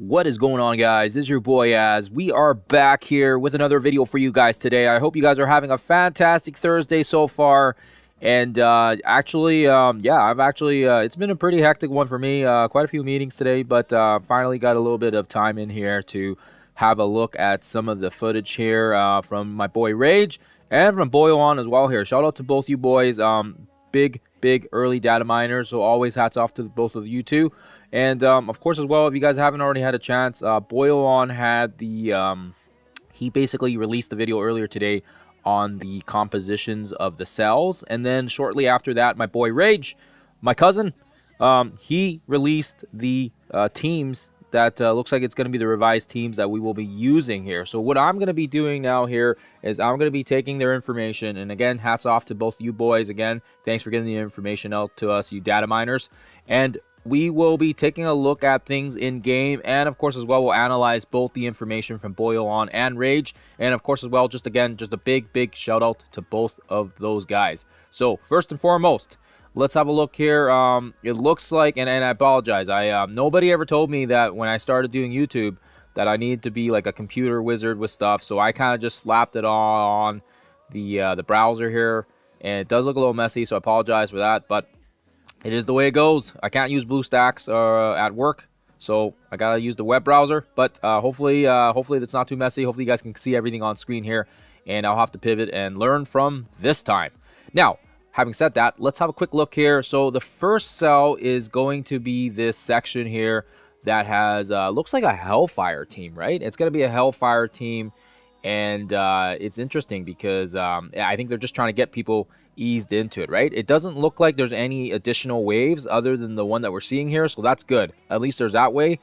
What is going on, guys? This is your boy Az. We are back here with another video for you guys today. I hope you guys are having a fantastic Thursday so far. And I've actually, it's been a pretty hectic one for me. Quite a few meetings today, but finally got a little bit of time in here to have a look at some of the footage here from my boy Rayge and from Boyle on as well here. Shout out to both you boys. Big early data miners, so always hats off to both of you two. And of course as well, if you guys haven't already had a chance, Boyle on had the he basically released the video earlier today on the compositions of the cells, and then shortly after that, my boy Rayge, my cousin, he released the teams that looks like it's going to be the revised teams that we will be using here. So what I'm going to be doing now here is I'm going to be taking their information, and again, hats off to both you boys. Again, thanks for getting the information out to us, you data miners. And we will be taking a look at things in game, and of course as well, we'll analyze both the information from Boyle on and Rayge, and of course as well, just a big shout out to both of those guys. So first and foremost, let's have a look here. It looks like, and I apologize, nobody ever told me that when I started doing YouTube that I needed to be like a computer wizard with stuff, so I kind of just slapped it all on the browser here, and it does look a little messy, so I apologize for that, but it is the way it goes. I can't use BlueStacks at work, so I gotta use the web browser. But hopefully that's not too messy. Hopefully you guys can see everything on screen here, and I'll have to pivot and learn from this time. Now, having said that, let's have a quick look here. So the first cell is going to be this section here that has looks like a Hellfire team, right? It's gonna be a Hellfire team, and it's interesting because I think they're just trying to get people eased into it, right? It doesn't look like there's any additional waves other than the one that we're seeing here, so that's good. At least there's that way.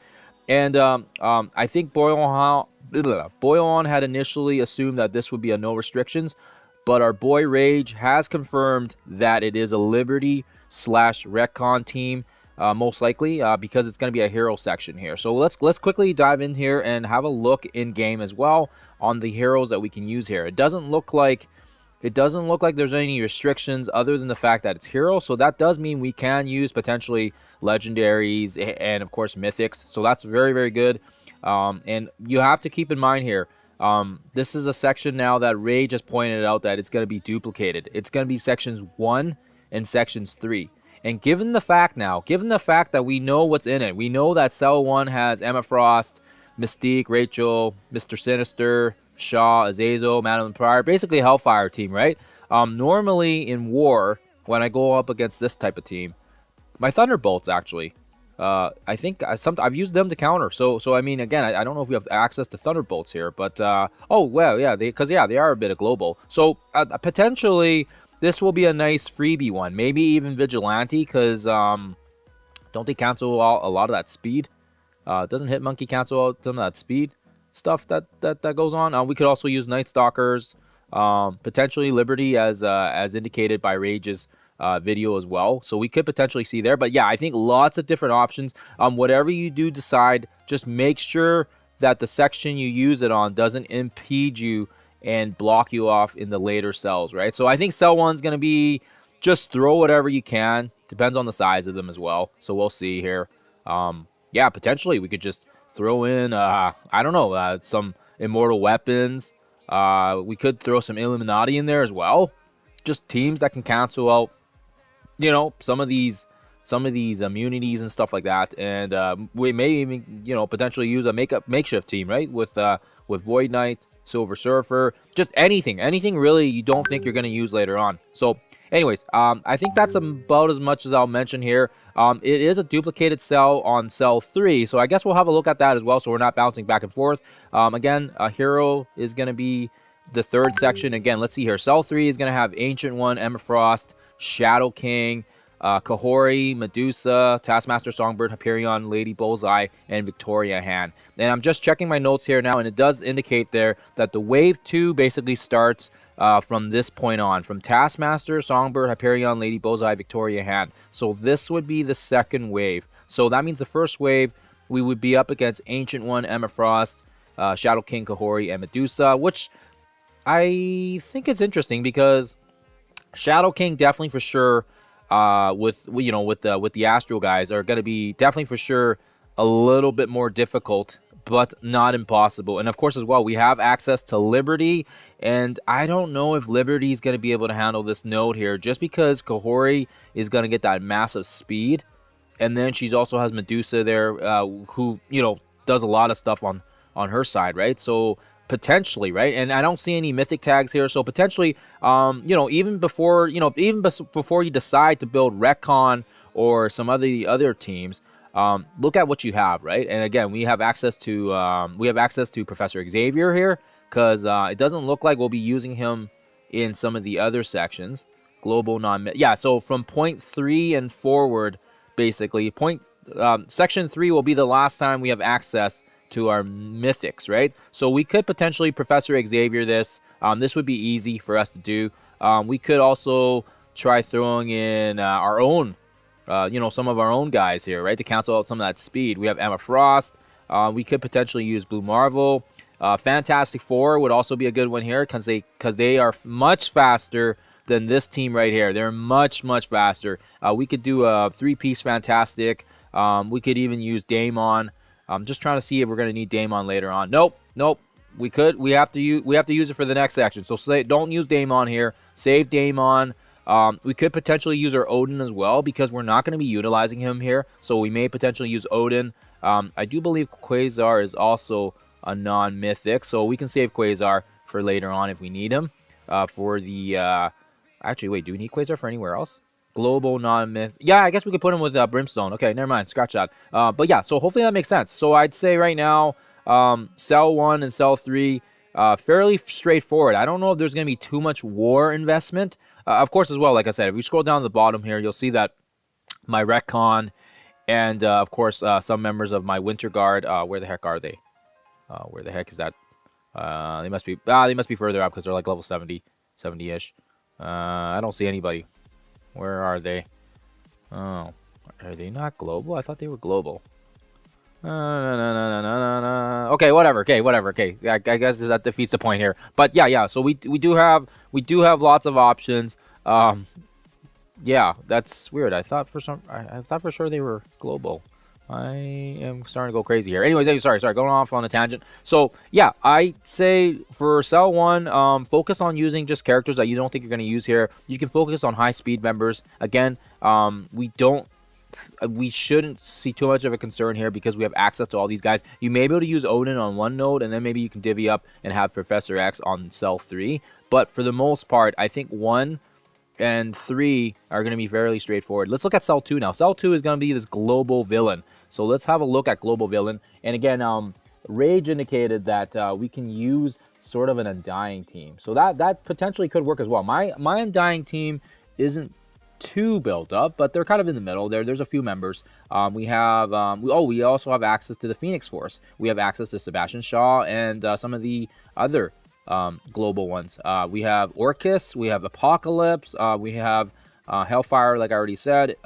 And I think Boyle on had initially assumed that this would be a no restrictions, but our boy Rayge has confirmed that it is a Liberty / Retcon team, most likely, because it's going to be a hero section here. So let's quickly dive in here and have a look in game as well on the heroes that we can use here. It doesn't look like there's any restrictions other than the fact that it's hero, so that does mean we can use potentially legendaries and of course mythics, so that's very good. And you have to keep in mind here, this is a section now that Rayge just pointed out that it's going to be duplicated. It's going to be sections 1 and sections 3. And given the fact that we know what's in it, we know that cell 1 has Emma Frost, Mystique, Rachel, Mr. Sinister, Shaw, Azazel, Madame Pryor, basically a Hellfire team, right? Normally in war, when I go up against this type of team, my Thunderbolts actually, I think I've used them to counter. So I mean, again, I don't know if we have access to Thunderbolts here, but oh well, yeah, they are a bit of global. So potentially this will be a nice freebie one, maybe even Vigilante, because don't they cancel a lot of that speed? Doesn't Hitmonkey cancel out some of that speed stuff that goes on? We could also use Night Stalkers, potentially Liberty as indicated by Rayge's video as well, so we could potentially see there. But yeah, I think lots of different options. Whatever you do decide, just make sure that the section you use it on doesn't impede you and block you off in the later cells, right? So I think cell 1's going to be just throw whatever you can, depends on the size of them as well, so we'll see here. Yeah, potentially we could just throw in, I don't know, some immortal weapons. We could throw some Illuminati in there as well. Just teams that can cancel out, you know, some of these immunities and stuff like that. And we may even, you know, potentially use a makeshift team, right? With Void Knight, Silver Surfer, just anything really you don't think you're going to use later on. So anyways, I think that's about as much as I'll mention here. It is a duplicated cell on cell 3, so I guess we'll have a look at that as well, so we're not bouncing back and forth. Again, a hero is going to be the third section. Again, let's see here. Cell 3 is going to have Ancient One, Emma Frost, Shadow King, Kahori, Medusa, Taskmaster, Songbird, Hyperion, Lady Bullseye, and Victoria Hand. And I'm just checking my notes here now, and it does indicate there that the wave 2 basically starts from this point on, from Taskmaster, Songbird, Hyperion, Lady Bullseye, Victoria Hand. So this would be the second wave. So that means the first wave, we would be up against Ancient One, Emma Frost, Shadow King, Kahori, and Medusa, which I think is interesting because Shadow King definitely for sure, with the Astral guys are going to be definitely for sure a little bit more difficult, but not impossible. And of course, as well, we have access to Liberty, and I don't know if Liberty is going to be able to handle this node here, just because Kahori is going to get that massive speed, and then she also has Medusa there, who does a lot of stuff on her side, right? So potentially, right? And I don't see any mythic tags here, so potentially, even before before you decide to build Retcon or some of the other teams. Look at what you have, right? And again, we have access to Professor Xavier here, because it doesn't look like we'll be using him in some of the other sections. Global so from point 3 and forward, basically section 3 will be the last time we have access to our mythics, right? So we could potentially Professor Xavier this. This would be easy for us to do. We could also try throwing in our own some of our own guys here, right, to cancel out some of that speed. We have Emma Frost. We could potentially use Blue Marvel. Fantastic Four would also be a good one here, because they are much faster than this team right here. They're much faster. We could do a 3-piece Fantastic. We could even use Daemon. I'm just trying to see if we're going to need Daemon later on. Nope. We have to use it for the next section. So don't use Daemon here. Save Daemon. We could potentially use our Odin as well, because we're not going to be utilizing him here. So we may potentially use Odin. I do believe Quasar is also a non-mythic, so we can save Quasar for later on if we need him. Actually, wait, do we need Quasar for anywhere else? Global non-myth. Yeah, I guess we could put him with Brimstone. Okay, never mind. Scratch that. But yeah, so hopefully that makes sense. So I'd say right now, Cell 1 and Cell 3, fairly straightforward. I don't know if there's going to be too much war investment. Of course, as well, like I said, if you scroll down to the bottom here, you'll see that my Retcon and, of course, some members of my Winter Guard. Where the heck are they? Where the heck is that? They must be further up, because they're like level 70-ish. I don't see anybody. Where are they? Oh, are they not global? I thought they were global. Okay, whatever. Okay. I guess that defeats the point here. But yeah. So we do have lots of options. Yeah, that's weird. I thought for sure they were global. I am starting to go crazy here. Anyways, sorry, going off on a tangent. So yeah, I say for Cell 1, focus on using just characters that you don't think you're going to use here. You can focus on high speed members. Again, we shouldn't see too much of a concern here, because we have access to all these guys. You may be able to use Odin on one node, and then maybe you can divvy up and have Professor X on Cell 3. But for the most part, I think 1 and 3 are going to be fairly straightforward. Let's look at Cell 2 now. Cell 2 is going to be this global villain. So let's have a look at global villain. And again, Rayge indicated that we can use sort of an Undying team. So that potentially could work as well. My Undying team isn't too built up, but they're kind of in the middle. There's a few members. We also have access to the Phoenix Force. We have access to Sebastian Shaw and some of the other global ones. We have Orcus, we have Apocalypse, we have Hellfire, like I already said,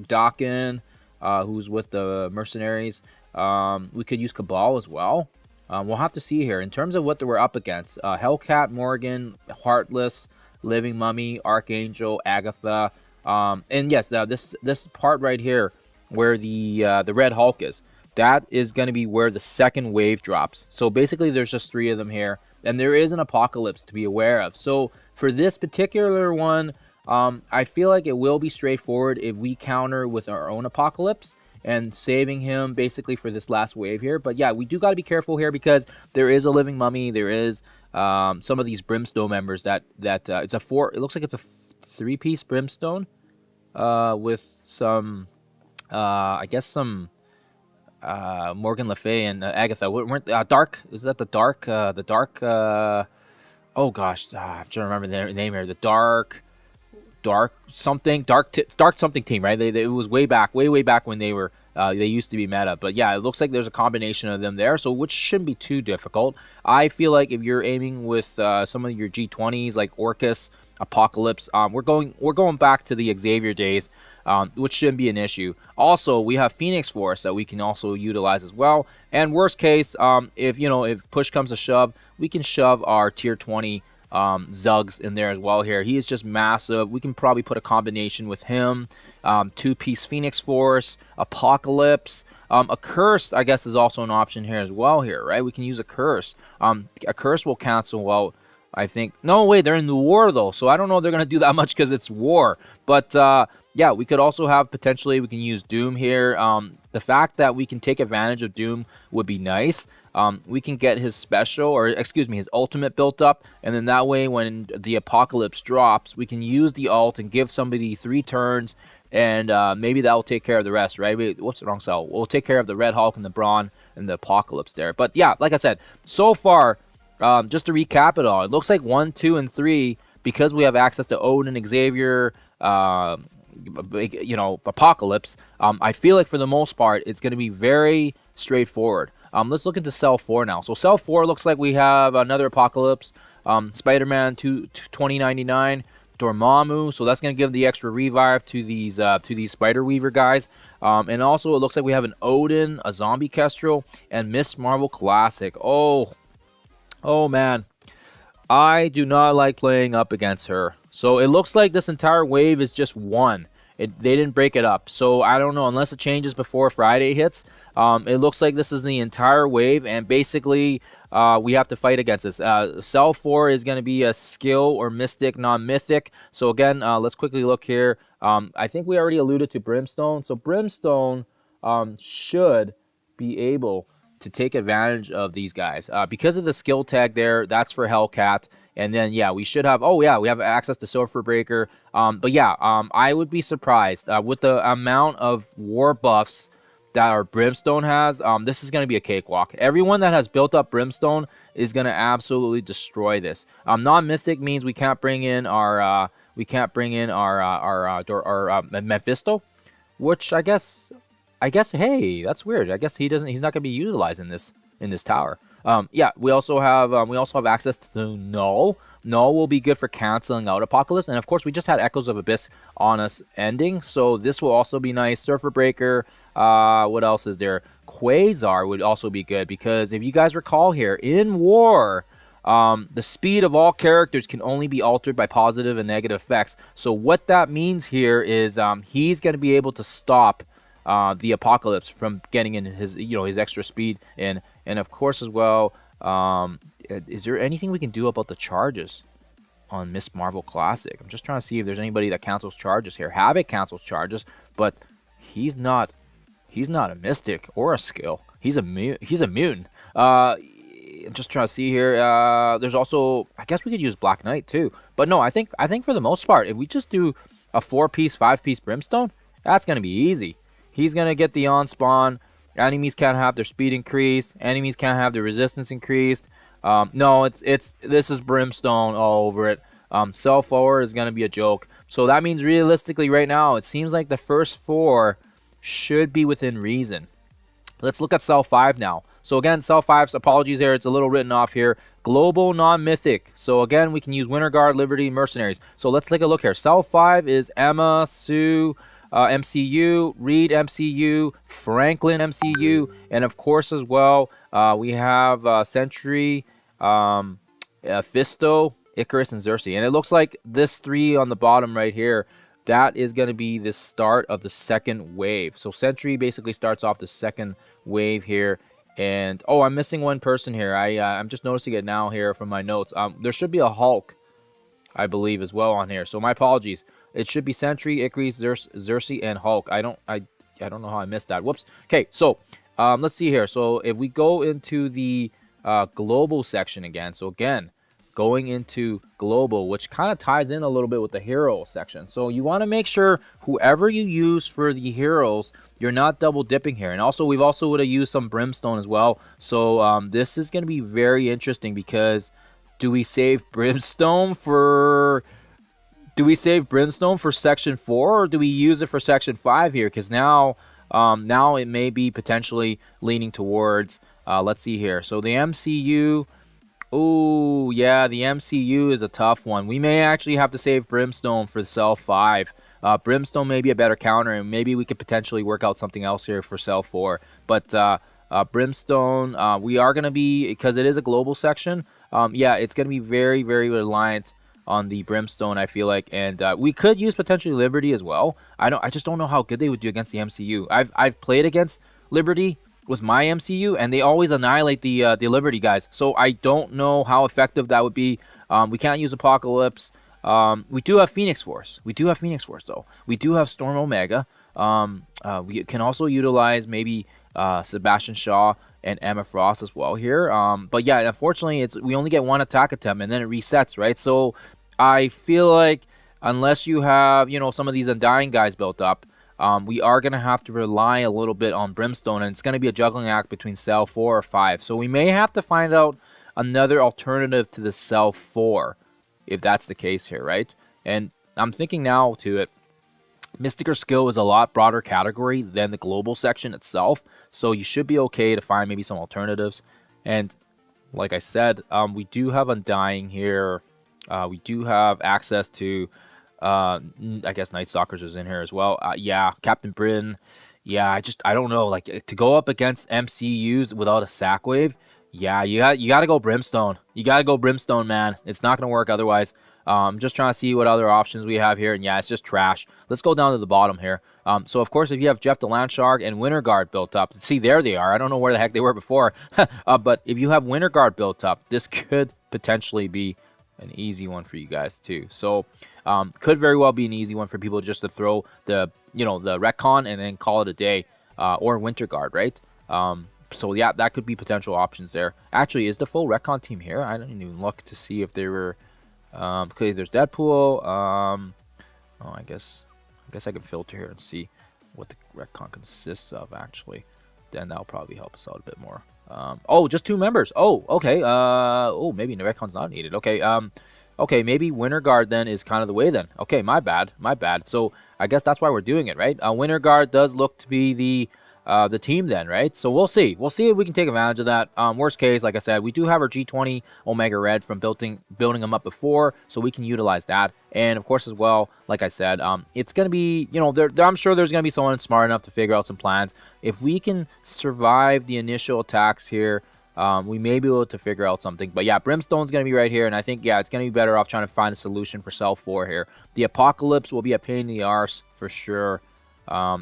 Dakin, who's with the mercenaries. We could use Cabal as well. We'll have to see here in terms of what we're up against. Hellcat, Morgan, Heartless, Living Mummy, Archangel, Agatha. And yes, this part right here where the Red Hulk is, that is going to be where the second wave drops. So basically there's just 3 of them here, and there is an Apocalypse to be aware of. So for this particular one, I feel like it will be straightforward if we counter with our own Apocalypse and saving him basically for this last wave here. But yeah, we do got to be careful here, because there is a Living Mummy, there is some of these Brimstone members that it looks like it's a 3-piece Brimstone with some I guess some Morgan Le Fay and Agatha. Weren't Dark? Is that the Dark? Oh gosh, I'm trying to remember the name here. The Dark something team, right? It was way back when they were they used to be meta. But yeah, it looks like there's a combination of them there, so which shouldn't be too difficult. I feel like if you're aiming with some of your G20s like Orcus, Apocalypse, we're going back to the Xavier days, which shouldn't be an issue. Also, we have Phoenix Force that we can also utilize as well. And worst case, if push comes to shove, we can shove our tier 20 Zugs in there as well here. He is just massive. We can probably put a combination with him, 2-piece Phoenix Force, Apocalypse, A curse, I guess, is also an option here as well here, right? We can use a curse. A curse will cancel out, I think. No, wait, they're in the war, though, so I don't know if they're going to do that much because it's war. But, yeah, we could also have, potentially, we can use Doom here. The fact that we can take advantage of Doom would be nice. We can get his special, or excuse me, his ultimate built up, and then that way when the apocalypse drops, we can use the ult and give somebody 3 turns, and maybe that will take care of the rest, right? What's the wrong cell? We'll take care of the Red Hulk and the Brawn and the apocalypse there. But yeah, like I said, so far, just to recap it all, it looks like 1, 2, and 3, because we have access to Odin, Xavier, Apocalypse. I feel like for the most part, it's going to be very straightforward. Let's look into Cell 4 now. So Cell 4 looks like we have another Apocalypse, Spider-Man 2099, Dormammu. So that's going to give the extra revive to these Spider Weaver guys. And also it looks like we have an Odin, a Zombie Kestrel, and Miss Marvel Classic. Oh man, I do not like playing up against her. So it looks like this entire wave is just one. They didn't break it up. So I don't know, unless it changes before Friday hits. It looks like this is the entire wave, and basically we have to fight against this. Cell 4 is going to be a skill or mystic, non-mythic. So again, let's quickly look here. I think we already alluded to Brimstone. So Brimstone should be able to take advantage of these guys. Because of the skill tag there, that's for Hellcat. And then, yeah, we should have, we have access to Silver Breaker. But yeah, I would be surprised with the amount of war buffs that our Brimstone has. This is going to be a cakewalk. Everyone that has built up Brimstone is going to absolutely destroy this. Non-mythic means we can't bring in our Mephisto, which I guess, hey, that's weird. I guess he's not going to be utilized in this tower. Yeah, we also have access to Null. Null will be good for canceling out Apocalypse, and of course we just had Echoes of Abyss on us ending, so this will also be nice. Surfer Breaker. What else is there? Quasar would also be good, because if you guys recall here, in war, the speed of all characters can only be altered by positive and negative effects. So what that means here is he's going to be able to stop the Apocalypse from getting in his extra speed in. And of course as well, is there anything we can do about the charges on Miss Marvel Classic? I'm just trying to see if there's anybody that cancels charges here. Havoc cancels charges, but he's not a mystic or a skill. He's immune. Just trying to see here. There's also, I guess we could use Black Knight too. But no, I think for the most part, if we just do a 4-piece, 5-piece Brimstone, that's gonna be easy. He's going to get the on-spawn. Enemies can't have their speed increased. Enemies can't have their resistance increased. No, this is Brimstone all over it. Cell 4 is going to be a joke. So that means realistically right now, it seems like the first 4 should be within reason. Let's look at Cell 5 now. So again, Cell 5's, apologies there, it's a little written off here. Global non-mythic. So again, we can use Winter Guard, Liberty, Mercenaries. So let's take a look here. Cell 5 is Emma, Sue, MCU, Reed MCU, Franklin MCU, and of course as well we have Sentry, Fisto, Icarus, and Xerxes. And it looks like this 3 on the bottom right here, that is going to be the start of the second wave. So Sentry basically starts off the second wave here. And I'm missing one person here. I'm just noticing it now here from my notes. There should be a Hulk, I believe, as well on here. So my apologies. It should be Sentry, Icarus, Xerxes, and Hulk. I don't know how I missed that. Whoops. Okay, so let's see here. So if we go into the global section again. So again, going into global, which kind of ties in a little bit with the hero section. So you want to make sure whoever you use for the heroes, you're not double dipping here. And also, would have used some Brimstone as well. So this is going to be very interesting, because do we save Brimstone for section 4, or do we use it for section 5 here? Because now it may be potentially leaning towards, let's see here. So the MCU, oh yeah, the MCU is a tough one. We may actually have to save Brimstone for Cell 5. Brimstone may be a better counter, and maybe we could potentially work out something else here for Cell 4. But Brimstone, we are going to be, because it is a global section, yeah, it's going to be very, very reliant on the Brimstone, I feel like. And we could use potentially Liberty as well. I just don't know how good they would do against the MCU. I've played against Liberty with my MCU, and they always annihilate the Liberty guys. So I don't know how effective that would be. We can't use Apocalypse. We do have Phoenix Force. We do have Phoenix Force, though. We do have Storm Omega. We can also utilize maybe Sebastian Shaw and Emma Frost as well here. But yeah, unfortunately, we only get one attack attempt, and then it resets, right? So I feel like unless you have, some of these Undying guys built up, we are going to have to rely a little bit on Brimstone, and it's going to be a juggling act between Cell 4 or 5. So we may have to find out another alternative to the Cell 4, if that's the case here, right? And I'm thinking now to it, Mystic or Skill is a lot broader category than the global section itself, so you should be okay to find maybe some alternatives. And like I said, we do have Undying here. We do have access to, I guess Night Stalkers is in here as well. Yeah, Captain Britain. Yeah, I don't know. Like, to go up against MCUs without a sack wave, yeah, you got to go Brimstone. You got to go Brimstone, man. It's not going to work otherwise. I'm just trying to see what other options we have here, and yeah, it's just trash. Let's go down to the bottom here. So, of course, if you have Jeff the Landshark and Winter Guard built up, see, there they are. I don't know where the heck they were before. But if you have Winter Guard built up, this could potentially be an easy one for you guys, too. So, could very well be an easy one for people just to throw the retcon and then call it a day, or Winter Guard, right? So, yeah, that could be potential options there. Actually, is the full retcon team here? I didn't even look to see if they were... okay, there's Deadpool. Oh, I guess I can filter here and see what the retcon consists of, actually. Then that'll probably help us out a bit more. Oh, just 2 members. Oh, okay. Oh, maybe the retcon's not needed. Okay, okay, maybe Winter Guard then is kind of the way then. Okay, my bad. So I guess that's why we're doing it, right? Winter Guard does look to be the team then, right? So we'll see. We'll see if we can take advantage of that. Worst case, like I said, we do have our G20 Omega Red from building them up before, so we can utilize that. And of course, as well, like I said, it's going to be, I'm sure there's going to be someone smart enough to figure out some plans. If we can survive the initial attacks here, we may be able to figure out something. But yeah, Brimstone's going to be right here, and I think, yeah, it's going to be better off trying to find a solution for Cell 4 here. The Apocalypse will be a pain in the arse for sure,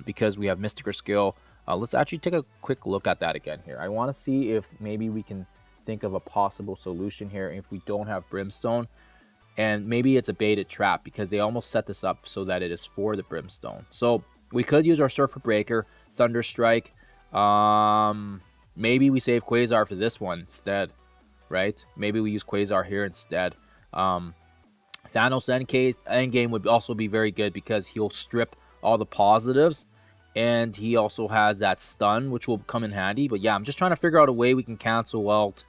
because we have Mystic or Skill. Let's actually take a quick look at that again here. I want to see if maybe we can think of a possible solution here if we don't have Brimstone. And maybe it's a baited trap because they almost set this up so that it is for the Brimstone. So we could use our Surfer Breaker, Thunder Strike. Maybe we save Quasar for this one instead, right? Maybe we use Quasar here instead. Thanos Endgame would also be very good because he'll strip all the positives. And he also has that stun, which will come in handy. But yeah, I'm just trying to figure out a way we can cancel out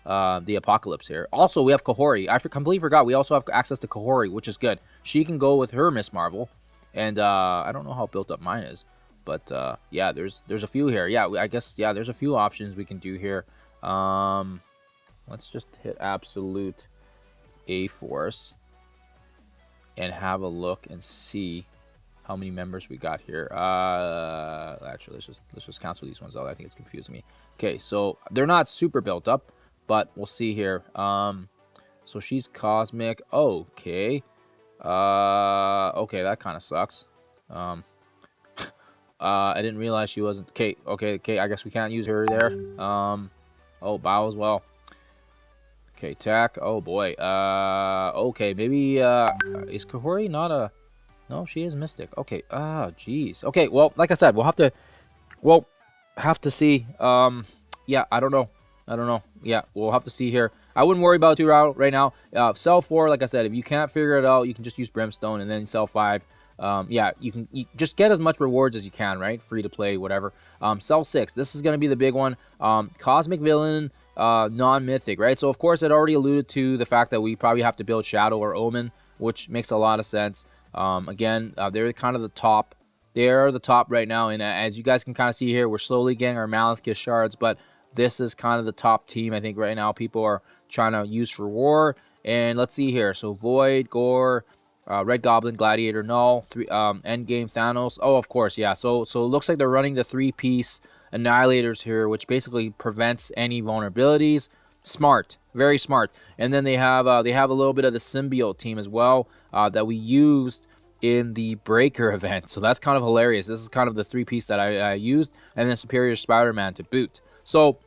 the Apocalypse here. Also, we have Kahori. I completely forgot. We also have access to Kahori, which is good. She can go with her Miss Marvel. And I don't know how built up mine is. But yeah, there's a few here. Yeah, I guess, yeah, there's a few options we can do here. Let's just hit Absolute A-Force and have a look and see how many members we got here. Actually, let's just cancel these ones out. I think it's confusing me. Okay, so they're not super built up, but we'll see here. So she's Cosmic. Okay. Okay, that kind of sucks. I didn't realize she wasn't. Okay. I guess we can't use her there. Oh, Bow as well. Okay, Tack. Oh boy. Okay, maybe is Kahori not a? No, she is Mystic. Okay. Jeez. Okay. Well, like I said, we'll have to see. Yeah, I don't know. Yeah, we'll have to see here. I wouldn't worry about 2 right now. Cell 4, like I said, if you can't figure it out, you can just use Brimstone, and then Cell 5. Yeah, you just get as much rewards as you can, right? Free to play, whatever. Cell 6, this is going to be the big one. Cosmic Villain, non-mythic, right? So, of course, it already alluded to the fact that we probably have to build Shadow or Omen, which makes a lot of sense. Again, they're kind of the top. They're the top right now, and as you guys can kind of see here, we're slowly getting our Malekith shards, but this is kind of the top team. I think right now people are trying to use for war. And let's see here. So Void, Gore, Red Goblin, Gladiator, Null, Endgame, Thanos. Oh, of course, yeah. So it looks like they're running the 3-piece Annihilators here, which basically prevents any vulnerabilities. Smart, very smart. And then they have a little bit of the Symbiote team as well that we used in the Breaker event. So that's kind of hilarious. This is kind of the 3-piece that I used, and then Superior Spider-Man to boot. So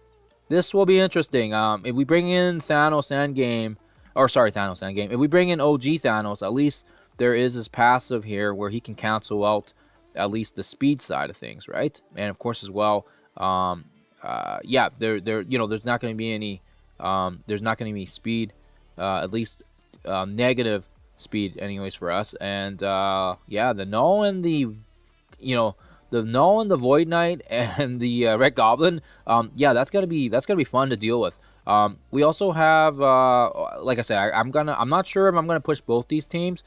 this will be interesting. If we bring in Thanos Endgame, or sorry, Thanos Endgame, if we bring in OG Thanos, at least there is this passive here where he can cancel out at least the speed side of things, right? And of course as well, yeah, there's not going to be any, there's not going to be speed, at least negative speed anyways for us. And yeah, the Null and the Null and the Void Knight and the Red Goblin, yeah, that's gonna be fun to deal with. We also have like I said, I'm not sure if I'm gonna push both these teams.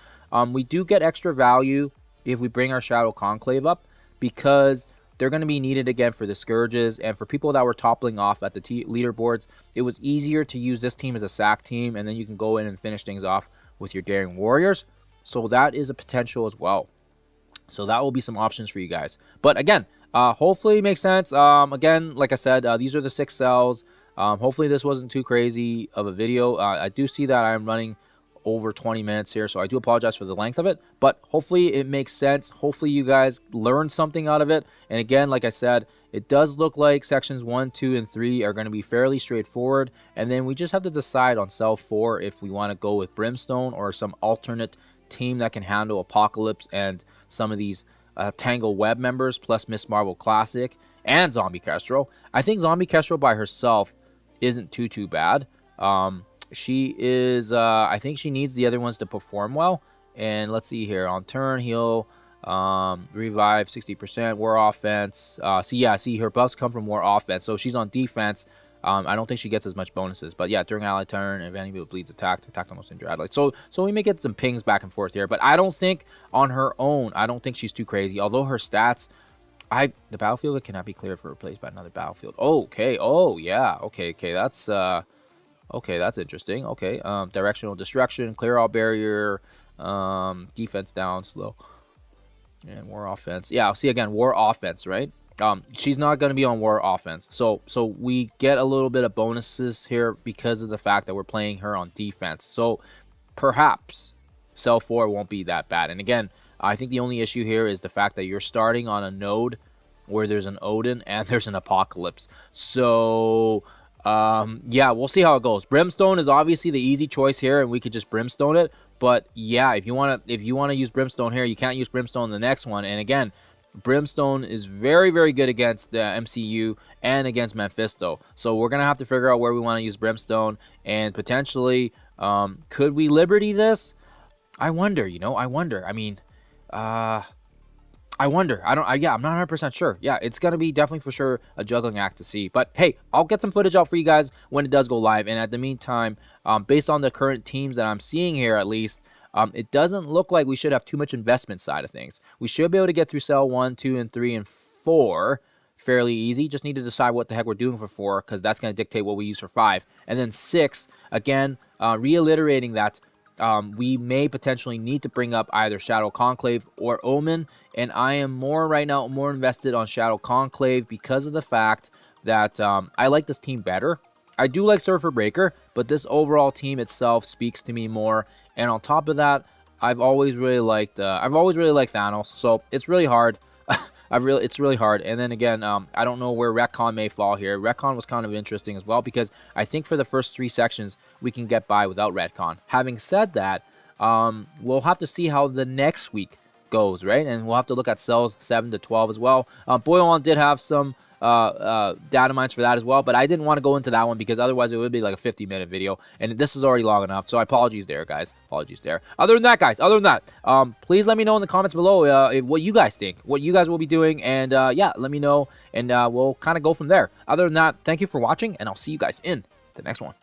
We do get extra value if we bring our Shadow Conclave up, because they're going to be needed again for the Scourges, and for people that were toppling off at the leaderboards, it was easier to use this team as a sack team, and then you can go in and finish things off with your Daring Warriors. So that is a potential as well. So that will be some options for you guys. But again, hopefully it makes sense. Again, like I said, these are the 6 cells. Hopefully this wasn't too crazy of a video. I do see that I'm running over 20 minutes here, so I do apologize for the length of it, but hopefully it makes sense. Hopefully you guys learned something out of it. And again, like I said, it does look like sections 1, 2, and 3 are going to be fairly straightforward, and then we just have to decide on cell 4 if we want to go with Brimstone or some alternate team that can handle Apocalypse and some of these Tangle Web members, plus Miss Marvel Classic and Zombie Kestrel. I think Zombie Kestrel by herself isn't too bad. She is, I think she needs the other ones to perform well. And let's see here. On turn, heal, revive 60%, war offense. See, her buffs come from war offense. So she's on defense. I don't think she gets as much bonuses. But yeah, during ally turn, if any bleeds attack almost injured allies. So we may get some pings back and forth here. But I don't think on her own, I don't think she's too crazy. Although her stats, the battlefield cannot be cleared for replaced by another battlefield. Okay. Oh, yeah. Okay. That's... okay, that's interesting. Okay, directional destruction, clear all barrier, defense down, slow, and war offense. Yeah, see again, war offense, right? She's not going to be on war offense, so we get a little bit of bonuses here because of the fact that we're playing her on defense. So perhaps cell 4 won't be that bad. And again, I think the only issue here is the fact that you're starting on a node where there's an Odin and there's an Apocalypse. So yeah, we'll see how it goes. Brimstone is obviously the easy choice here, and we could just Brimstone it. But yeah, if you want to use Brimstone here, you can't use Brimstone in the next one. And again, Brimstone is very good against the MCU and against Mephisto. So we're gonna have to figure out where we want to use Brimstone, and potentially, could we Liberty this? I wonder. I mean, I wonder. Yeah, I'm not 100% sure. Yeah, it's going to be definitely for sure a juggling act to see. But hey, I'll get some footage out for you guys when it does go live. And at the meantime, based on the current teams that I'm seeing here at least, it doesn't look like we should have too much investment side of things. We should be able to get through cell 1, 2, and 3, and 4 fairly easy. Just need to decide what the heck we're doing for 4, because that's going to dictate what we use for 5. And then 6, again, reiterating that, we may potentially need to bring up either Shadow Conclave or Omen, and I am right now more invested on Shadow Conclave because of the fact that I like this team better. I do like Surfer Breaker, but this overall team itself speaks to me more. And on top of that, I've always really liked Thanos, so it's really hard. It's really hard. And then again, I don't know where Retcon may fall here. Retcon was kind of interesting as well, because I think for the first 3 sections we can get by without Retcon. Having said that, we'll have to see how the next week goes, right? And we'll have to look at cells 7 to 12 as well. Boyan did have some data mines for that as well, but I didn't want to go into that one because otherwise it would be like a 50-minute video, and this is already long enough, so apologies there, guys. Apologies there. Other than that, guys, please let me know in the comments below what you guys think, what you guys will be doing, and yeah, let me know, and we'll kind of go from there. Other than that, thank you for watching, and I'll see you guys in the next one.